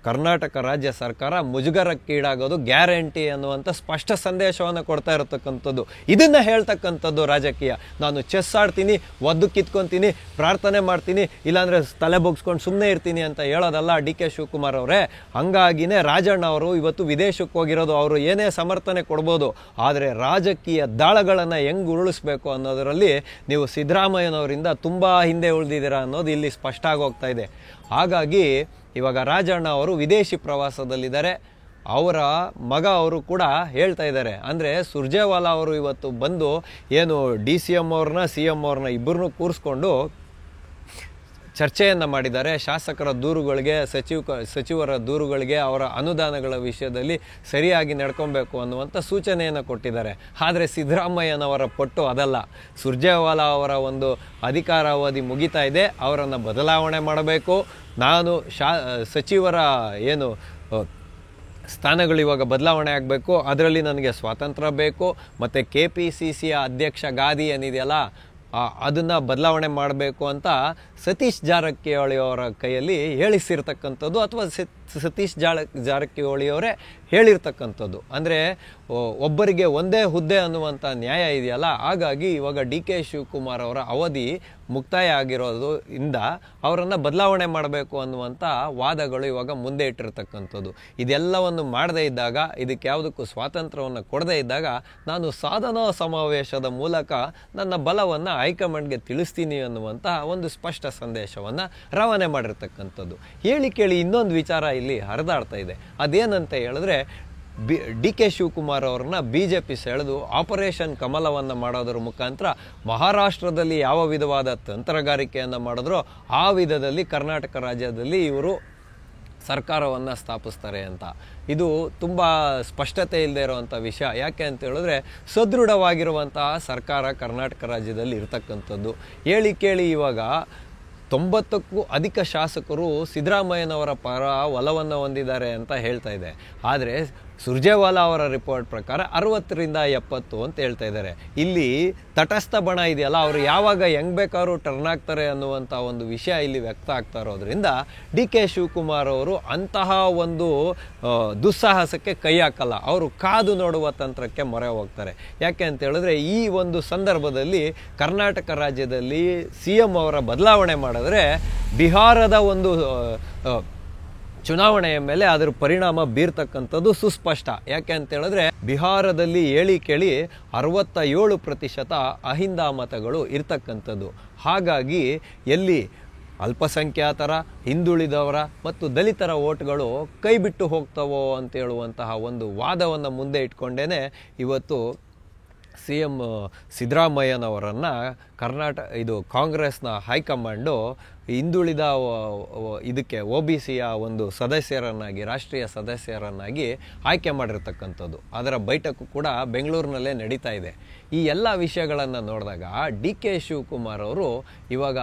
ಕರ್ನಾಟಕ ರಾಜ್ಯ ಸರ್ಕಾರ ಮುಜುಗರಕ್ಕೀಡಾಗೋದು ಗ್ಯಾರಂಟಿ ಅನ್ನುವಂಥ ಸ್ಪಷ್ಟ ಸಂದೇಶವನ್ನು ಕೊಡ್ತಾ ಇರತಕ್ಕಂಥದ್ದು. ಇದನ್ನು ಹೇಳ್ತಕ್ಕಂಥದ್ದು ರಾಜಕೀಯ. ನಾನು ಚೆಸ್ ಆಡ್ತೀನಿ, ಒದ್ದು ಕಿತ್ಕೊತೀನಿ, ಪ್ರಾರ್ಥನೆ ಮಾಡ್ತೀನಿ, ಇಲ್ಲಾಂದರೆ ತಲೆ ಬೊಗ್ಸ್ಕೊಂಡು ಸುಮ್ಮನೆ ಇರ್ತೀನಿ ಅಂತ ಹೇಳೋದಲ್ಲ DK ಶಿವಕುಮಾರ್ ಅವರೇ. ಹಂಗಾಗಿನೇ ರಾಜಣ್ಣ ಅವರು ಇವತ್ತು ವಿದೇಶಕ್ಕೆ ಹೋಗಿರೋದು. ಅವರು ಏನೇ ಸಮರ್ಥನೆ ಕೊಡ್ಬೋದು, ಆದರೆ ರಾಜಕೀಯ ದಾಳಗಳನ್ನು ಹೆಂಗೆ ಉರುಳಿಸ್ಬೇಕು ಅನ್ನೋದರಲ್ಲಿ ನೀವು ಸಿದ್ದರಾಮಯ್ಯನವರಿಂದ ತುಂಬ ಹಿಂದೆ ಉಳಿದಿದ್ದೀರಾ ಅನ್ನೋದು ಇಲ್ಲಿ ಸ್ಪಷ್ಟ ಆಗೋಗ್ತಾ ಇದೆ. ಹಾಗಾಗಿ ಇವಾಗ ರಾಜಣ್ಣ ಅವರು ವಿದೇಶಿ ಪ್ರವಾಸದಲ್ಲಿದ್ದಾರೆ. ಅವರ ಮಗ ಅವರು ಕೂಡ ಹೇಳ್ತಾ ಇದ್ದಾರೆ. ಅಂದರೆ ಸುರ್ಜೇವಾಲಾ ಅವರು ಇವತ್ತು ಬಂದು ಏನು DCM ಅವ್ರನ್ನ CM ಅವ್ರನ್ನ ಇಬ್ಬರನ್ನೂ ಕೂರಿಸ್ಕೊಂಡು ಚರ್ಚೆಯನ್ನು ಮಾಡಿದ್ದಾರೆ. ಶಾಸಕರ ದೂರುಗಳಿಗೆ, ಸಚಿವರ ದೂರುಗಳಿಗೆ, ಅವರ ಅನುದಾನಗಳ ವಿಷಯದಲ್ಲಿ ಸರಿಯಾಗಿ ನಡ್ಕೊಬೇಕು ಅನ್ನುವಂಥ ಸೂಚನೆಯನ್ನು ಕೊಟ್ಟಿದ್ದಾರೆ. ಆದರೆ ಸಿದ್ದರಾಮಯ್ಯನವರ ಪಟ್ಟು ಅದಲ್ಲ. ಸುರ್ಜೇವಾಲಾ ಅವರ ಒಂದು ಅಧಿಕಾರಾವಧಿ ಮುಗಿತಾ ಇದೆ, ಅವರನ್ನು ಬದಲಾವಣೆ ಮಾಡಬೇಕು. ನಾನು ಸಚಿವರ ಏನು ಸ್ಥಾನಗಳು ಇವಾಗ ಬದಲಾವಣೆ ಆಗಬೇಕು, ಅದರಲ್ಲಿ ನನಗೆ ಸ್ವಾತಂತ್ರ್ಯ ಬೇಕು. ಮತ್ತು KPCCಯ ಅಧ್ಯಕ್ಷ ಗಾದಿ ಏನಿದೆಯಲ್ಲ ಅದನ್ನು ಬದಲಾವಣೆ ಮಾಡಬೇಕು ಅಂತ ಸತೀಶ್ ಜಾರಕಿಹೊಳಿ ಅವರ ಕೈಯಲ್ಲಿ ಹೇಳಿಸಿರ್ತಕ್ಕಂಥದ್ದು, ಅಥವಾ ಸತೀಶ್ ಜಾರಕಿಹೊಳಿ ಅವರೇ ಹೇಳಿರ್ತಕ್ಕಂಥದ್ದು. ಅಂದರೆ ಒಬ್ಬರಿಗೆ ಒಂದೇ ಹುದ್ದೆ ಅನ್ನುವಂಥ ನ್ಯಾಯ ಇದೆಯಲ್ಲ. ಹಾಗಾಗಿ ಇವಾಗ DK ಶಿವಕುಮಾರ್ ಅವರ ಅವಧಿ ಮುಕ್ತಾಯ ಆಗಿರೋದು ಇಂದ ಅವರನ್ನು ಬದಲಾವಣೆ ಮಾಡಬೇಕು ಅನ್ನುವಂಥ ವಾದಗಳು ಇವಾಗ ಮುಂದೆ ಇಟ್ಟಿರ್ತಕ್ಕಂಥದ್ದು. ಇದೆಲ್ಲವನ್ನು ಮಾಡದೇ ಇದ್ದಾಗ, ಇದಕ್ಕೆ ಯಾವುದಕ್ಕೂ ಸ್ವಾತಂತ್ರ್ಯವನ್ನು ಕೊಡದೇ ಇದ್ದಾಗ, ನಾನು ಸಾಧನಾ ಸಮಾವೇಶದ ಮೂಲಕ ನನ್ನ ಬಲವನ್ನು ಹೈಕಮಾಂಡ್ಗೆ ತಿಳಿಸ್ತೀನಿ ಅನ್ನುವಂಥ ಒಂದು ಸ್ಪಷ್ಟ ಸಂದೇಶವನ್ನು ರವಾನೆ ಮಾಡಿರ್ತಕ್ಕಂಥದ್ದು. ಹೇಳಿ ಕೇಳಿ ಇನ್ನೊಂದು ವಿಚಾರ ಇಲ್ಲಿ ಹರಿದಾಡ್ತಾ ಇದೆ. ಅದೇನಂತ ಹೇಳಿದ್ರೆ, DK ಶಿವಕುಮಾರ್ ಅವ್ರನ್ನ BJP ಸೆಳೆದು ಆಪರೇಷನ್ ಕಮಲವನ್ನು ಮಾಡೋದ್ರ ಮುಖಾಂತರ ಮಹಾರಾಷ್ಟ್ರದಲ್ಲಿ ಯಾವ ವಿಧವಾದ ತಂತ್ರಗಾರಿಕೆಯನ್ನು ಮಾಡಿದ್ರೋ ಆ ವಿಧದಲ್ಲಿ ಕರ್ನಾಟಕ ರಾಜ್ಯದಲ್ಲಿ ಇವರು ಸರ್ಕಾರವನ್ನು ಸ್ಥಾಪಿಸ್ತಾರೆ ಅಂತ. ಇದು ತುಂಬ ಸ್ಪಷ್ಟತೆ ಇಲ್ಲದೆ ಇರುವಂಥ ವಿಷಯ. ಯಾಕೆ ಅಂತ ಹೇಳಿದ್ರೆ, ಸದೃಢವಾಗಿರುವಂತಹ ಸರ್ಕಾರ ಕರ್ನಾಟಕ ರಾಜ್ಯದಲ್ಲಿ ಇರ್ತಕ್ಕಂಥದ್ದು. ಹೇಳಿ ಕೇಳಿ ಇವಾಗ 90ಕ್ಕೂ ಅಧಿಕ ಶಾಸಕರು ಸಿದ್ದರಾಮಯ್ಯನವರ ಪರ ಒಲವನ್ನು ಹೊಂದಿದ್ದಾರೆ ಅಂತ ಹೇಳ್ತಾ ಇದೆ. ಆದರೆ ಸುರ್ಜೇವಾಲಾ ಅವರ ರಿಪೋರ್ಟ್ ಪ್ರಕಾರ 60ರಿಂದ 70 ಅಂತ ಹೇಳ್ತಾ ಇದ್ದಾರೆ. ಇಲ್ಲಿ ತಟಸ್ಥ ಬಣ ಇದೆಯಲ್ಲ, ಅವರು ಯಾವಾಗ ಹೆಂಗ್ ಬೇಕಾದ್ರೂ ಟರ್ನ್ ಆಗ್ತಾರೆ ಅನ್ನುವಂಥ ಒಂದು ವಿಷಯ ಇಲ್ಲಿ ವ್ಯಕ್ತ ಆಗ್ತಾ ಇರೋದ್ರಿಂದ ಡಿ ಕೆ ಶಿವಕುಮಾರ್ ಅವರು ಅಂತಹ ಒಂದು ದುಸ್ಸಾಹಸಕ್ಕೆ ಕೈ ಹಾಕಲ್ಲ. ಅವರು ಕಾದು ನೋಡುವ ತಂತ್ರಕ್ಕೆ ಮೊರೆ ಹೋಗ್ತಾರೆ. ಯಾಕೆ ಅಂತ ಹೇಳಿದ್ರೆ ಈ ಒಂದು ಸಂದರ್ಭದಲ್ಲಿ ಕರ್ನಾಟಕ ರಾಜ್ಯದಲ್ಲಿ CM ಅವರ ಬದಲಾವಣೆ ಮಾಡಿದ್ರೆ ಬಿಹಾರದ ಒಂದು ಚುನಾವಣೆಯ ಮೇಲೆ ಅದರ ಪರಿಣಾಮ ಬೀರ್ತಕ್ಕಂಥದ್ದು ಸುಸ್ಪಷ್ಟ. ಯಾಕೆ ಅಂತ ಹೇಳಿದ್ರೆ ಬಿಹಾರದಲ್ಲಿ ಕೇಳಿ 67% ಅಹಿಂದ ಮತಗಳು ಇರ್ತಕ್ಕಂಥದ್ದು. ಹಾಗಾಗಿ ಎಲ್ಲಿ ಅಲ್ಪಸಂಖ್ಯಾತರ, ಹಿಂದುಳಿದವರ ಮತ್ತು ದಲಿತರ ಓಟ್ಗಳು ಕೈ ಬಿಟ್ಟು ಹೋಗ್ತವೋ ಅಂತ ಹೇಳುವಂತಹ ಒಂದು ವಾದವನ್ನು ಮುಂದೆ ಇಟ್ಕೊಂಡೇನೆ ಇವತ್ತು CM ಸಿದ್ದರಾಮಯ್ಯನವರನ್ನು ಕಾಂಗ್ರೆಸ್ನ ಹೈಕಮಾಂಡು ಹಿಂದುಳಿದ ಇದಕ್ಕೆ OBCಯ ಒಂದು ಸದಸ್ಯರನ್ನಾಗಿ, ರಾಷ್ಟ್ರೀಯ ಸದಸ್ಯರನ್ನಾಗಿ ಆಯ್ಕೆ ಮಾಡಿರ್ತಕ್ಕಂಥದ್ದು. ಅದರ ಬೈಠಕು ಕೂಡ ಬೆಂಗಳೂರಿನಲ್ಲೇ ನಡೀತಾ ಇದೆ. ಈ ಎಲ್ಲ ವಿಷಯಗಳನ್ನು ನೋಡಿದಾಗ ಡಿ ಕೆ ಶಿವಕುಮಾರ್ ಅವರು ಇವಾಗ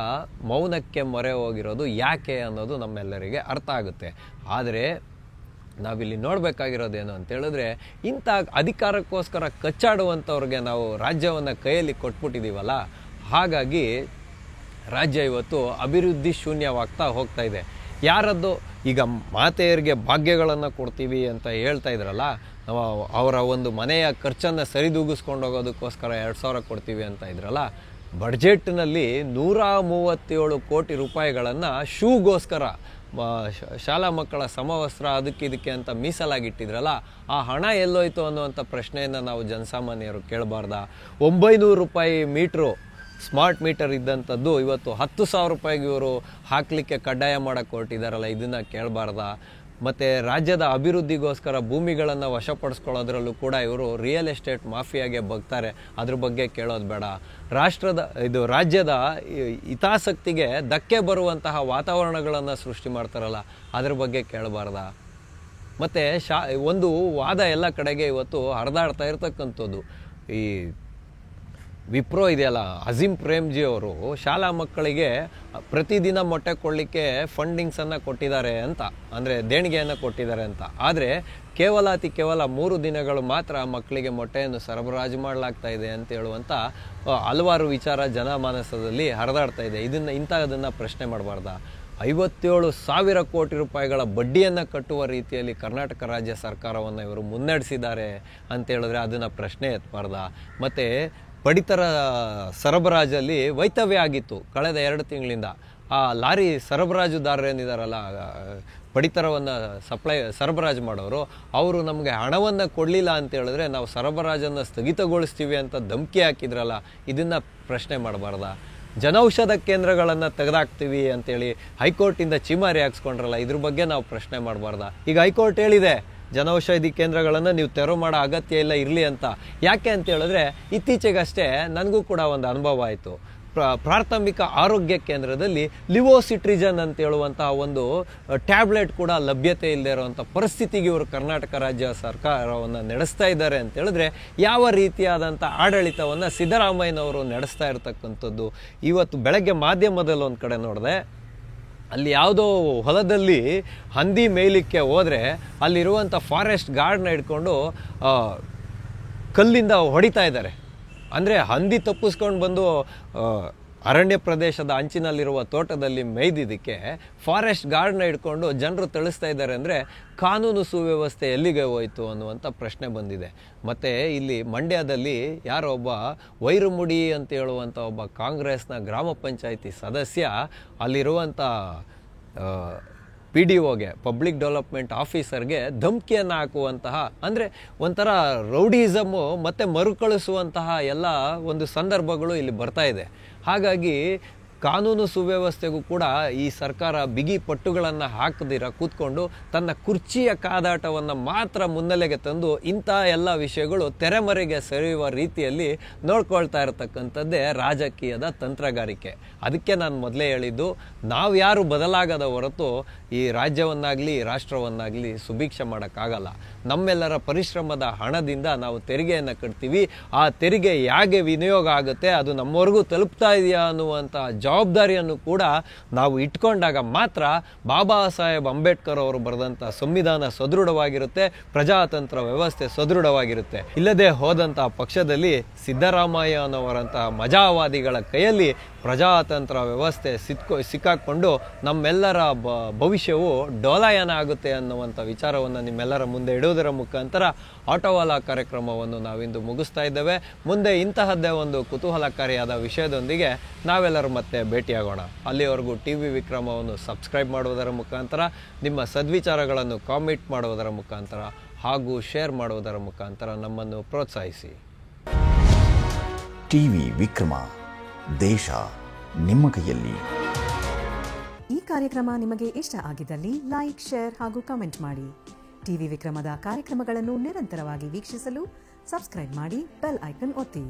ಮೌನಕ್ಕೆ ಮೊರೆ ಹೋಗಿರೋದು ಯಾಕೆ ಅನ್ನೋದು ನಮ್ಮೆಲ್ಲರಿಗೆ ಅರ್ಥ ಆಗುತ್ತೆ. ಆದರೆ ನಾವಿಲ್ಲಿ ನೋಡಬೇಕಾಗಿರೋದೇನು ಅಂತ ಹೇಳಿದ್ರೆ, ಇಂಥ ಅಧಿಕಾರಕ್ಕೋಸ್ಕರ ಕಚ್ಚಾಡುವಂಥವ್ರಿಗೆ ನಾವು ರಾಜ್ಯವನ್ನು ಕೈಯಲ್ಲಿ ಕೊಟ್ಬಿಟ್ಟಿದ್ದೀವಲ್ಲ, ಹಾಗಾಗಿ ರಾಜ್ಯ ಇವತ್ತು ಅಭಿವೃದ್ಧಿ ಶೂನ್ಯವಾಗ್ತಾ ಹೋಗ್ತಾ ಇದೆ. ಯಾರದ್ದು ಈಗ ಮಾತೆಯರಿಗೆ ಭಾಗ್ಯಗಳನ್ನು ಕೊಡ್ತೀವಿ ಅಂತ ಹೇಳ್ತಾ ಇದ್ರಲ್ಲ, ಅವರ ಒಂದು ಮನೆಯ ಖರ್ಚನ್ನು ಸರಿದೂಗಿಸ್ಕೊಂಡು ಹೋಗೋದಕ್ಕೋಸ್ಕರ 2000 ಕೊಡ್ತೀವಿ ಅಂತ ಇದ್ರಲ್ಲ, ಬಡ್ಜೆಟ್ನಲ್ಲಿ 137 ಕೋಟಿ ರೂಪಾಯಿಗಳನ್ನು ಶೂಗೋಸ್ಕರ, ಶಾಲಾ ಮಕ್ಕಳ ಸಮವಸ್ತ್ರ ಇದಕ್ಕೆ ಅಂತ ಮೀಸಲಾಗಿಟ್ಟಿದ್ರಲ್ಲ, ಆ ಹಣ ಎಲ್ಲೋಯ್ತು ಅನ್ನುವಂಥ ಪ್ರಶ್ನೆಯನ್ನು ನಾವು ಜನಸಾಮಾನ್ಯರು ಕೇಳಬಾರ್ದ? 900 ರೂಪಾಯಿ ಮೀಟ್ರು ಸ್ಮಾರ್ಟ್ ಮೀಟರ್ ಇದ್ದಂಥದ್ದು ಇವತ್ತು 10,000 ರೂಪಾಯಿಗೆ ಇವರು ಹಾಕಲಿಕ್ಕೆ ಕಡ್ಡಾಯ ಮಾಡೋಕ್ಕೆ ಹೊರಟಿದ್ದಾರಲ್ಲ, ಇದನ್ನು ಕೇಳಬಾರ್ದ? ಮತ್ತು ರಾಜ್ಯದ ಅಭಿವೃದ್ಧಿಗೋಸ್ಕರ ಭೂಮಿಗಳನ್ನು ವಶಪಡಿಸ್ಕೊಳ್ಳೋದ್ರಲ್ಲೂ ಕೂಡ ಇವರು ರಿಯಲ್ ಎಸ್ಟೇಟ್ ಮಾಫಿಯಾಗೆ ಬಗ್ತಾರೆ. ಅದ್ರ ಬಗ್ಗೆ ಕೇಳೋದು ಬೇಡ. ರಾಜ್ಯದ ಹಿತಾಸಕ್ತಿಗೆ ಧಕ್ಕೆ ಬರುವಂತಹ ವಾತಾವರಣಗಳನ್ನು ಸೃಷ್ಟಿ ಮಾಡ್ತಾರಲ್ಲ, ಅದ್ರ ಬಗ್ಗೆ ಕೇಳಬಾರ್ದ? ಮತ್ತು ಒಂದು ವಾದ ಎಲ್ಲ ಕಡೆಗೆ ಇವತ್ತು ಹರಿದಾಡ್ತಾ ಇರ್ತಕ್ಕಂಥದ್ದು, ಈ ವಿಪ್ರೋ ಇದೆಯಲ್ಲ, ಅಜೀಂ ಪ್ರೇಮ್ಜಿ ಅವರು ಶಾಲಾ ಮಕ್ಕಳಿಗೆ ಪ್ರತಿದಿನ ಮೊಟ್ಟೆ ಕೊಡಲಿಕ್ಕೆ ಫಂಡಿಂಗ್ಸನ್ನು ಕೊಟ್ಟಿದ್ದಾರೆ ಅಂತ, ಅಂದರೆ ದೇಣಿಗೆಯನ್ನು ಕೊಟ್ಟಿದ್ದಾರೆ ಅಂತ. ಆದರೆ ಕೇವಲ 3 ದಿನಗಳು ಮಾತ್ರ ಮಕ್ಕಳಿಗೆ ಮೊಟ್ಟೆಯನ್ನು ಸರಬರಾಜು ಮಾಡಲಾಗ್ತಾ ಇದೆ ಅಂತ ಹೇಳುವಂಥ ಹಲವಾರು ವಿಚಾರ ಜನಮಾನಸದಲ್ಲಿ ಹರಿದಾಡ್ತಾ ಇದೆ. ಇಂಥದನ್ನು ಪ್ರಶ್ನೆ ಮಾಡಬಾರ್ದ? 57,000 ಕೋಟಿ ರೂಪಾಯಿಗಳ ಬಡ್ಡಿಯನ್ನು ಕಟ್ಟುವ ರೀತಿಯಲ್ಲಿ ಕರ್ನಾಟಕ ರಾಜ್ಯ ಸರ್ಕಾರವನ್ನು ಇವರು ಮುನ್ನಡೆಸಿದ್ದಾರೆ ಅಂತ ಹೇಳಿದ್ರೆ ಅದನ್ನು ಪ್ರಶ್ನೆ ಎತ್ತಬಾರ್ದ? ಮತ್ತು ಪಡಿತರ ಸರಬರಾಜಲ್ಲಿ ವೈತವ್ಯ ಆಗಿತ್ತು ಕಳೆದ 2 ತಿಂಗಳಿಂದ. ಆ ಲಾರಿ ಸರಬರಾಜುದಾರರೇನಿದಾರಲ್ಲ, ಪಡಿತರವನ್ನು ಸರಬರಾಜು ಮಾಡೋರು, ಅವರು ನಮಗೆ ಹಣವನ್ನು ಕೊಡಲಿಲ್ಲ ಅಂತ ಹೇಳಿದ್ರೆ ನಾವು ಸರಬರಾಜನ್ನು ಸ್ಥಗಿತಗೊಳಿಸ್ತೀವಿ ಅಂತ ಧಮಕಿ ಹಾಕಿದ್ರಲ್ಲ, ಇದನ್ನು ಪ್ರಶ್ನೆ ಮಾಡಬಾರ್ದ? ಜನೌಷಧ ಕೇಂದ್ರಗಳನ್ನು ತೆಗೆದಾಕ್ತೀವಿ ಅಂತೇಳಿ ಹೈಕೋರ್ಟಿಂದ ಚೀಮಾರಿ ಹಾಕ್ಸ್ಕೊಂಡ್ರಲ್ಲ, ಇದ್ರ ಬಗ್ಗೆ ನಾವು ಪ್ರಶ್ನೆ ಮಾಡಬಾರ್ದ? ಈಗ ಹೈಕೋರ್ಟ್ ಹೇಳಿದೆ ಜನೌಷಧಿ ಕೇಂದ್ರಗಳನ್ನು ನೀವು ತೆರವು ಮಾಡೋ ಅಗತ್ಯ ಇಲ್ಲ ಇರಲಿ ಅಂತ. ಯಾಕೆ ಅಂತ ಹೇಳಿದ್ರೆ ಇತ್ತೀಚೆಗಷ್ಟೇ ನನಗೂ ಕೂಡ ಒಂದು ಅನುಭವ ಆಯಿತು. ಪ್ರಾಥಮಿಕ ಆರೋಗ್ಯ ಕೇಂದ್ರದಲ್ಲಿ ಲಿವೋಸಿಟ್ರಿಜನ್ ಅಂತ ಹೇಳುವಂತಹ ಒಂದು ಟ್ಯಾಬ್ಲೆಟ್ ಕೂಡ ಲಭ್ಯತೆ ಇಲ್ಲದೆ ಇರುವಂಥ ಪರಿಸ್ಥಿತಿಗೆ ಇವರು ಕರ್ನಾಟಕ ರಾಜ್ಯ ಸರ್ಕಾರವನ್ನು ನಡೆಸ್ತಾ ಇದ್ದಾರೆ ಅಂತ ಹೇಳಿದ್ರೆ ಯಾವ ರೀತಿಯಾದಂಥ ಆಡಳಿತವನ್ನು ಸಿದ್ದರಾಮಯ್ಯನವರು ನಡೆಸ್ತಾ ಇರತಕ್ಕಂಥದ್ದು. ಇವತ್ತು ಬೆಳಗ್ಗೆ ಮಾಧ್ಯಮದಲ್ಲಿ ಒಂದು ಕಡೆ ನೋಡಿದೆ, ಅಲ್ಲಿ ಯಾವುದೋ ಹೊಲದಲ್ಲಿ ಹಂದಿ ಮೇಯ್ಲಿಕ್ಕೆ ಹೋದರೆ ಅಲ್ಲಿರುವಂಥ ಫಾರೆಸ್ಟ್ ಗಾರ್ಡ್ನ ಹಿಡ್ಕೊಂಡು ಕಲ್ಲಿಂದ ಹೊಡಿತಾ ಇದ್ದಾರೆ. ಅಂದರೆ ಹಂದಿ ತಪ್ಪಿಸ್ಕೊಂಡು ಬಂದು ಅರಣ್ಯ ಪ್ರದೇಶದ ಅಂಚಿನಲ್ಲಿರುವ ತೋಟದಲ್ಲಿ ಮೇಯ್ದಿದ್ದಕ್ಕೆ ಫಾರೆಸ್ಟ್ ಗಾರ್ಡ್ನ ಹಿಡ್ಕೊಂಡು ಜನರು ತಿಳಿಸ್ತಾ ಇದ್ದಾರೆ. ಅಂದರೆ ಕಾನೂನು ಸುವ್ಯವಸ್ಥೆ ಎಲ್ಲಿಗೆ ಹೋಯಿತು ಅನ್ನುವಂಥ ಪ್ರಶ್ನೆ ಬಂದಿದೆ. ಮತ್ತು ಇಲ್ಲಿ ಮಂಡ್ಯದಲ್ಲಿ ಯಾರೋ ಒಬ್ಬ ವೈರಮುಡಿ ಅಂತ ಹೇಳುವಂಥ ಒಬ್ಬ ಕಾಂಗ್ರೆಸ್ನ ಗ್ರಾಮ ಪಂಚಾಯಿತಿ ಸದಸ್ಯ ಅಲ್ಲಿರುವಂಥ PDOಗೆ, ಪಬ್ಲಿಕ್ ಡೆವಲಪ್ಮೆಂಟ್ ಆಫೀಸರ್ಗೆ ಧಮಕಿಯನ್ನು ಹಾಕುವಂತಹ, ಅಂದರೆ ಒಂಥರ ರೌಡಿಸಮು ಮತ್ತು ಮರುಕಳಿಸುವಂತಹ ಎಲ್ಲ ಒಂದು ಸಂದರ್ಭಗಳು ಇಲ್ಲಿ ಬರ್ತಾ ಇದೆ. ಹಾಗಾಗಿ ಕಾನೂನು ಸುವ್ಯವಸ್ಥೆಗೂ ಕೂಡ ಈ ಸರ್ಕಾರ ಬಿಗಿ ಪಟ್ಟುಗಳನ್ನು ಹಾಕದಿರ ಕೂತ್ಕೊಂಡು ತನ್ನ ಕುರ್ಚಿಯ ಕಾದಾಟವನ್ನು ಮಾತ್ರ ಮುನ್ನೆಲೆಗೆ ತಂದು ಇಂಥ ಎಲ್ಲ ವಿಷಯಗಳು ತೆರೆಮರೆಗೆ ಸರಿಯುವ ರೀತಿಯಲ್ಲಿ ನೋಡ್ಕೊಳ್ತಾ ಇರತಕ್ಕಂಥದ್ದೇ ರಾಜಕೀಯದ ತಂತ್ರಗಾರಿಕೆ. ಅದಕ್ಕೆ ನಾನು ಮೊದಲೇ ಹೇಳಿದ್ದು, ನಾವು ಯಾರು ಬದಲಾಗದ ಹೊರತು ಈ ರಾಜ್ಯವನ್ನಾಗಲಿ ರಾಷ್ಟ್ರವನ್ನಾಗಲಿ ಸುಭಿಕ್ಷೆ ಮಾಡೋಕ್ಕಾಗಲ್ಲ. ನಮ್ಮೆಲ್ಲರ ಪರಿಶ್ರಮದ ಹಣದಿಂದ ನಾವು ತೆರಿಗೆಯನ್ನು ಕಟ್ತೀವಿ. ಆ ತೆರಿಗೆ ಹೇಗೆ ವಿನಿಯೋಗ ಆಗುತ್ತೆ, ಅದು ನಮ್ಮವರೆಗೂ ತಲುಪ್ತಾ ಇದೆಯಾ ಅನ್ನುವಂಥ ಜವಾಬ್ದಾರಿಯನ್ನು ಕೂಡ ನಾವು ಇಟ್ಕೊಂಡಾಗ ಮಾತ್ರ ಬಾಬಾ ಸಾಹೇಬ್ ಅಂಬೇಡ್ಕರ್ ಅವರು ಬರೆದಂಥ ಸಂವಿಧಾನ ಸದೃಢವಾಗಿರುತ್ತೆ, ಪ್ರಜಾತಂತ್ರ ವ್ಯವಸ್ಥೆ ಸದೃಢವಾಗಿರುತ್ತೆ. ಇಲ್ಲದೆ ಹೋದಂತಹ ಪಕ್ಷದಲ್ಲಿ ಸಿದ್ದರಾಮಯ್ಯನವರಂತಹ ಮಜಾವಾದಿಗಳ ಕೈಯಲ್ಲಿ ಪ್ರಜಾತಂತ್ರ ವ್ಯವಸ್ಥೆ ಸಿಕ್ಕಾಕೊಂಡು ನಮ್ಮೆಲ್ಲರ ಭವಿಷ್ಯವು ಡೋಲಾಯನ ಆಗುತ್ತೆ ಅನ್ನುವಂಥ ವಿಚಾರವನ್ನು ನಿಮ್ಮೆಲ್ಲರ ಮುಂದೆ ಇಡುವುದರ ಮುಖಾಂತರ ಆಟೋವಾಲಾ ಕಾರ್ಯಕ್ರಮವನ್ನು ನಾವಿಂದು ಮುಗಿಸ್ತಾ ಇದ್ದೇವೆ. ಮುಂದೆ ಇಂತಹದ್ದೇ ಒಂದು ಕುತೂಹಲಕಾರಿಯಾದ ವಿಷಯದೊಂದಿಗೆ ನಾವೆಲ್ಲರೂ ಮತ್ತೆ ಭೇಟಿಯಾಗೋಣ. ಅಲ್ಲಿವರೆಗೂ TV ವಿಕ್ರಮವನ್ನು ಸಬ್ಸ್ಕ್ರೈಬ್ ಮಾಡುವುದರ ಮುಖಾಂತರ, ನಿಮ್ಮ ಸದ್ವಿಚಾರಗಳನ್ನು ಕಾಮೆಂಟ್ ಮಾಡುವುದರ ಮುಖಾಂತರ ಹಾಗೂ ಶೇರ್ ಮಾಡುವುದರ ಮುಖಾಂತರ ನಮ್ಮನ್ನು ಪ್ರೋತ್ಸಾಹಿಸಿ. TV ವಿಕ್ರಮ, ದೇಶ ನಿಮ್ಮ ಕೈಯಲ್ಲಿ. ಈ ಕಾರ್ಯಕ್ರಮ ನಿಮಗೆ ಇಷ್ಟ ಆಗಿದ್ದಲ್ಲಿ ಲೈಕ್, ಶೇರ್ ಹಾಗೂ ಕಮೆಂಟ್ ಮಾಡಿ. TV ವಿಕ್ರಮದ ಕಾರ್ಯಕ್ರಮಗಳನ್ನು ನಿರಂತರವಾಗಿ ವೀಕ್ಷಿಸಲು ಸಬ್ಸ್ಕ್ರೈಬ್ ಮಾಡಿ, ಬೆಲ್ ಐಕನ್ ಒತ್ತಿ.